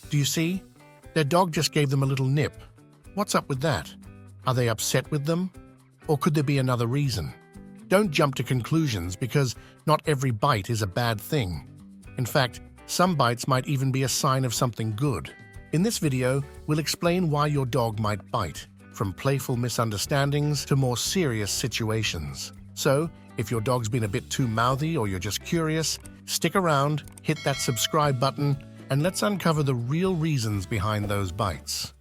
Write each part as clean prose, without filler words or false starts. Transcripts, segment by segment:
Do you see? Their dog just gave them a little nip. What's up with that? Are they upset with them? Or could there be another reason? Don't jump to conclusions because not every bite is a bad thing. In fact, some bites might even be a sign of something good. In this video, we'll explain why your dog might bite, from playful misunderstandings to more serious situations. So, if your dog's been a bit too mouthy or you're just curious, stick around, hit that subscribe button, and let's uncover the real reasons behind those bites.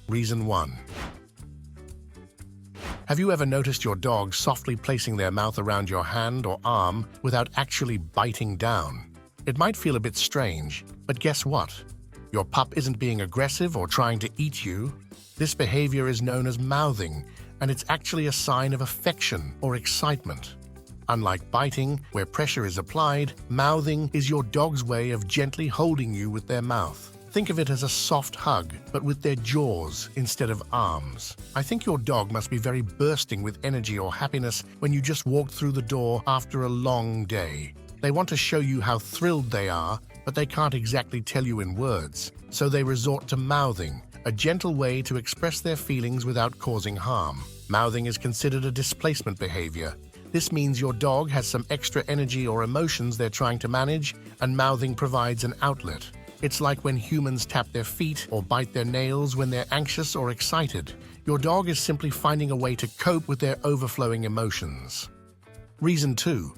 Reason 1. Have you ever noticed your dog softly placing their mouth around your hand or arm without actually biting down? It might feel a bit strange, but guess what? Your pup isn't being aggressive or trying to eat you. This behavior is known as mouthing, and it's actually a sign of affection or excitement. Unlike biting, where pressure is applied, mouthing is your dog's way of gently holding you with their mouth. Think of it as a soft hug, but with their jaws instead of arms. I think your dog must be very bursting with energy or happiness when you just walked through the door after a long day. They want to show you how thrilled they are, but they can't exactly tell you in words, so they resort to mouthing, a gentle way to express their feelings without causing harm. Mouthing is considered a displacement behavior. This means your dog has some extra energy or emotions they're trying to manage, and mouthing provides an outlet. It's like when humans tap their feet or bite their nails when they're anxious or excited. Your dog is simply finding a way to cope with their overflowing emotions. Reason 2.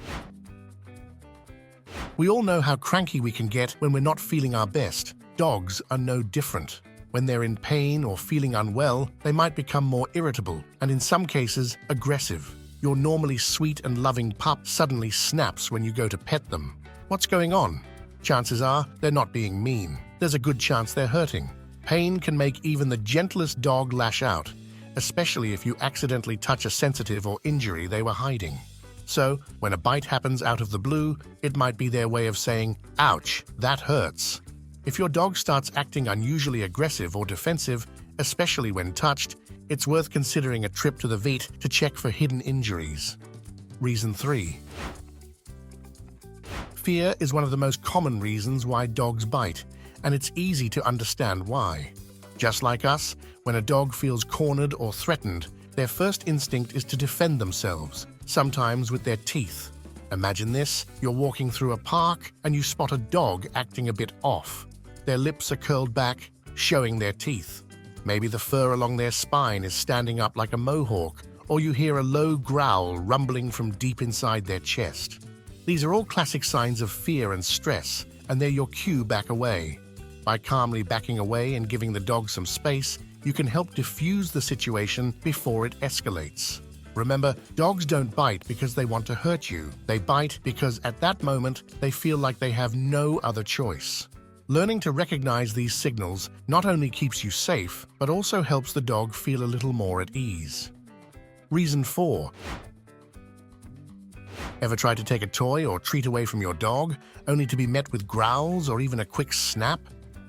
We all know how cranky we can get when we're not feeling our best. Dogs are no different. When they're in pain or feeling unwell, they might become more irritable and in some cases aggressive. Your normally sweet and loving pup suddenly snaps when you go to pet them. What's going on? Chances are they're not being mean. There's a good chance they're hurting. Pain can make even the gentlest dog lash out, especially if you accidentally touch a sensitive or injury they were hiding. So, when a bite happens out of the blue, it might be their way of saying, "Ouch, that hurts." If your dog starts acting unusually aggressive or defensive, especially when touched, it's worth considering a trip to the vet to check for hidden injuries. Reason 3. Fear is one of the most common reasons why dogs bite, and it's easy to understand why. Just like us, when a dog feels cornered or threatened, their first instinct is to defend themselves, sometimes with their teeth. Imagine this: you're walking through a park and you spot a dog acting a bit off. Their lips are curled back, showing their teeth. Maybe the fur along their spine is standing up like a mohawk, or you hear a low growl rumbling from deep inside their chest. These are all classic signs of fear and stress, and they're your cue back away. By calmly backing away and giving the dog some space, you can help diffuse the situation before it escalates. Remember, dogs don't bite because they want to hurt you. They bite because at that moment they feel like they have no other choice. Learning to recognize these signals not only keeps you safe, but also helps the dog feel a little more at ease. Reason 4. Ever tried to take a toy or treat away from your dog, only to be met with growls or even a quick snap?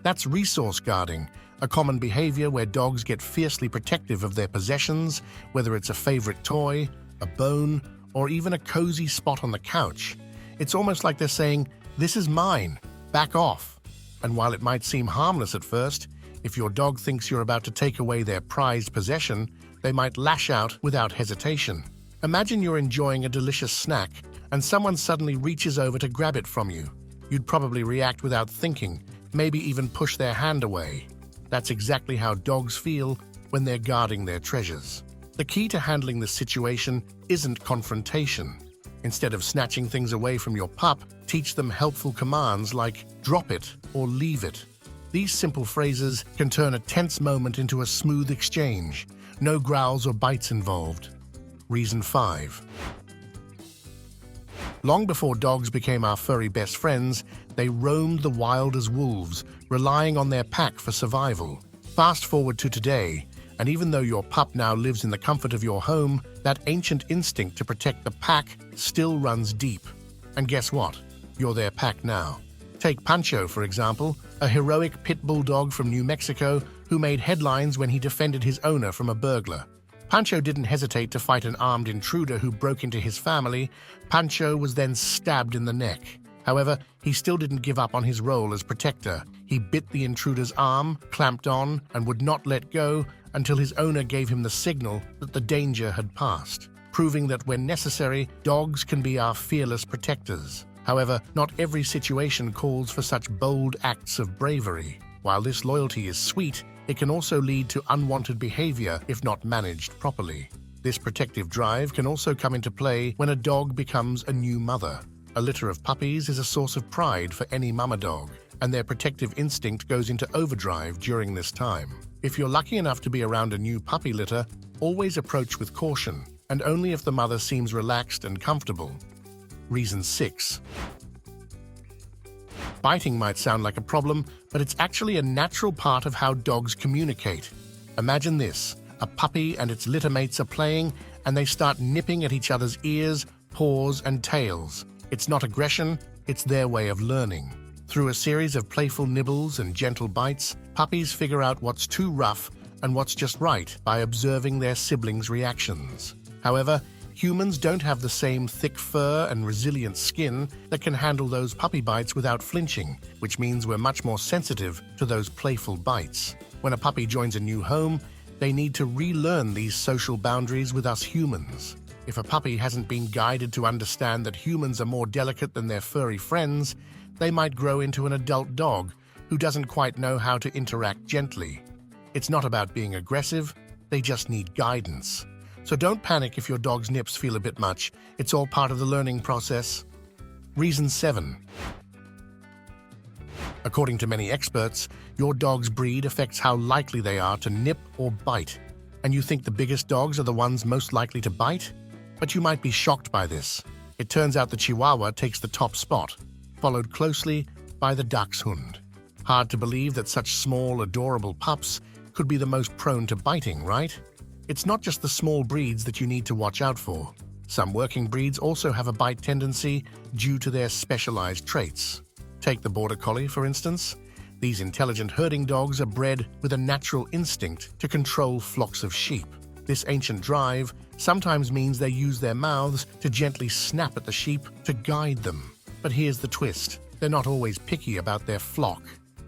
That's resource guarding, a common behavior where dogs get fiercely protective of their possessions, whether it's a favorite toy, a bone, or even a cozy spot on the couch. It's almost like they're saying, "This is mine, back off." And while it might seem harmless at first, if your dog thinks you're about to take away their prized possession, they might lash out without hesitation. Imagine you're enjoying a delicious snack and someone suddenly reaches over to grab it from you. You'd probably react without thinking, maybe even push their hand away. That's exactly how dogs feel when they're guarding their treasures. The key to handling this situation isn't confrontation. Instead of snatching things away from your pup, teach them helpful commands like "drop it" or "leave it." These simple phrases can turn a tense moment into a smooth exchange. No growls or bites involved. Reason 5. Long before dogs became our furry best friends, they roamed the wild as wolves, relying on their pack for survival. Fast forward to today, and even though your pup now lives in the comfort of your home, that ancient instinct to protect the pack still runs deep. And guess what? You're their pack now. Take Pancho, for example, a heroic pit bull dog from New Mexico who made headlines when he defended his owner from a burglar. Pancho didn't hesitate to fight an armed intruder who broke into his family. Pancho was then stabbed in the neck. However, he still didn't give up on his role as protector. He bit the intruder's arm, clamped on, and would not let go until his owner gave him the signal that the danger had passed, proving that when necessary, dogs can be our fearless protectors. However, not every situation calls for such bold acts of bravery. While this loyalty is sweet, it can also lead to unwanted behavior if not managed properly. This protective drive can also come into play when a dog becomes a new mother. A litter of puppies is a source of pride for any mama dog, and their protective instinct goes into overdrive during this time. If you're lucky enough to be around a new puppy litter, always approach with caution, and only if the mother seems relaxed and comfortable. Reason 6. Biting might sound like a problem, but it's actually a natural part of how dogs communicate. Imagine this: a puppy and its litter mates are playing, and they start nipping at each other's ears, paws, and tails. It's not aggression, it's their way of learning. Through a series of playful nibbles and gentle bites, puppies figure out what's too rough and what's just right by observing their siblings' reactions. However, humans don't have the same thick fur and resilient skin that can handle those puppy bites without flinching, which means we're much more sensitive to those playful bites. When a puppy joins a new home, they need to relearn these social boundaries with us humans. If a puppy hasn't been guided to understand that humans are more delicate than their furry friends, they might grow into an adult dog who doesn't quite know how to interact gently. It's not about being aggressive, they just need guidance. So don't panic if your dog's nips feel a bit much. It's all part of the learning process. Reason 7. According to many experts, your dog's breed affects how likely they are to nip or bite. And you think the biggest dogs are the ones most likely to bite? But you might be shocked by this. It turns out the Chihuahua takes the top spot, followed closely by the Dachshund. Hard to believe that such small, adorable pups could be the most prone to biting, right? It's not just the small breeds that you need to watch out for. Some working breeds also have a bite tendency due to their specialized traits. Take the Border Collie, for instance. These intelligent herding dogs are bred with a natural instinct to control flocks of sheep. This ancient drive sometimes means they use their mouths to gently snap at the sheep to guide them. But here's the twist: they're not always picky about their flock.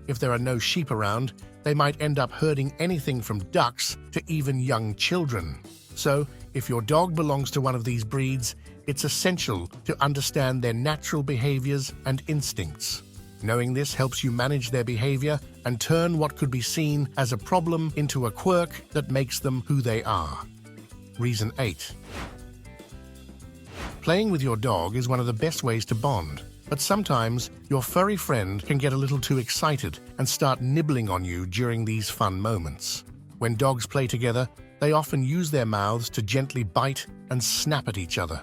If there are no sheep around, they might end up herding anything from ducks to even young children. So, if your dog belongs to one of these breeds, it's essential to understand their natural behaviors and instincts. Knowing this helps you manage their behavior and turn what could be seen as a problem into a quirk that makes them who they are. Reason 8. Playing with your dog is one of the best ways to bond. But sometimes, your furry friend can get a little too excited and start nibbling on you during these fun moments. When dogs play together, they often use their mouths to gently bite and snap at each other.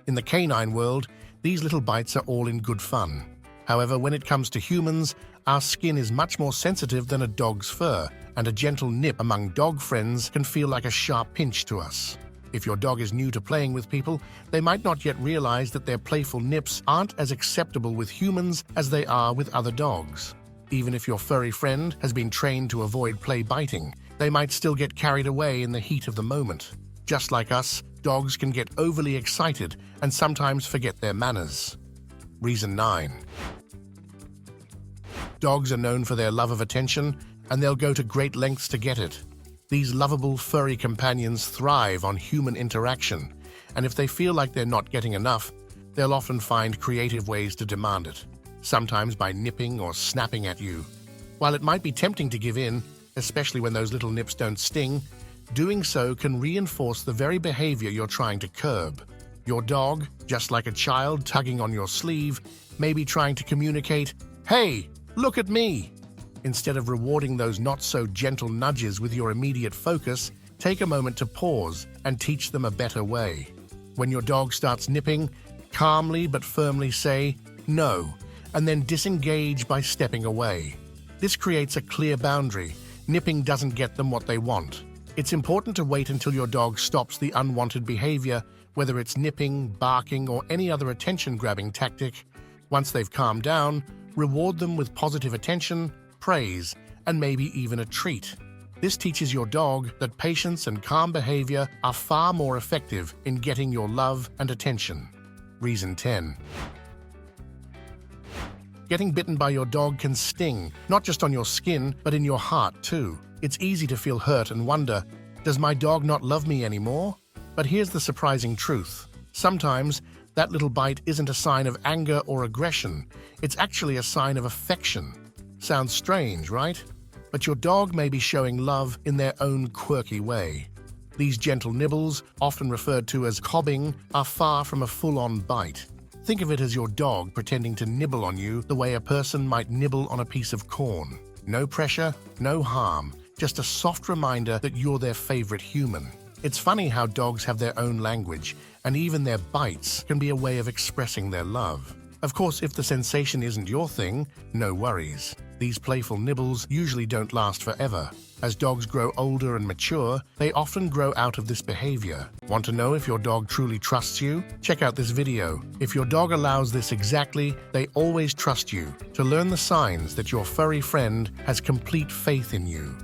In the canine world, these little bites are all in good fun. However, when it comes to humans, our skin is much more sensitive than a dog's fur, and a gentle nip among dog friends can feel like a sharp pinch to us. If your dog is new to playing with people, they might not yet realize that their playful nips aren't as acceptable with humans as they are with other dogs. Even if your furry friend has been trained to avoid play biting, they might still get carried away in the heat of the moment. Just like us, dogs can get overly excited and sometimes forget their manners. Reason 9. Dogs are known for their love of attention, and they'll go to great lengths to get it. These lovable furry companions thrive on human interaction, and if they feel like they're not getting enough, they'll often find creative ways to demand it, sometimes by nipping or snapping at you. While it might be tempting to give in, especially when those little nips don't sting, doing so can reinforce the very behavior you're trying to curb. Your dog, just like a child tugging on your sleeve, may be trying to communicate, "Hey, look at me!" Instead of rewarding those not-so-gentle nudges with your immediate focus, take a moment to pause and teach them a better way. When your dog starts nipping, calmly but firmly say, "No," and then disengage by stepping away. This creates a clear boundary. Nipping doesn't get them what they want. It's important to wait until your dog stops the unwanted behavior, whether it's nipping, barking, or any other attention-grabbing tactic. Once they've calmed down, reward them with positive attention, praise, and maybe even a treat. This teaches your dog that patience and calm behavior are far more effective in getting your love and attention. Reason 10. Getting bitten by your dog can sting, not just on your skin, but in your heart too. It's easy to feel hurt and wonder, does my dog not love me anymore? But here's the surprising truth. Sometimes, that little bite isn't a sign of anger or aggression. It's actually a sign of affection. Sounds strange, right? But your dog may be showing love in their own quirky way. These gentle nibbles, often referred to as cobbing, are far from a full-on bite. Think of it as your dog pretending to nibble on you the way a person might nibble on a piece of corn. No pressure, no harm, just a soft reminder that you're their favorite human. It's funny how dogs have their own language, and even their bites can be a way of expressing their love. Of course, if the sensation isn't your thing, no worries. These playful nibbles usually don't last forever. As dogs grow older and mature, they often grow out of this behavior. Want to know if your dog truly trusts you? Check out this video. If your dog allows this exactly, they always trust you. To learn the signs that your furry friend has complete faith in you.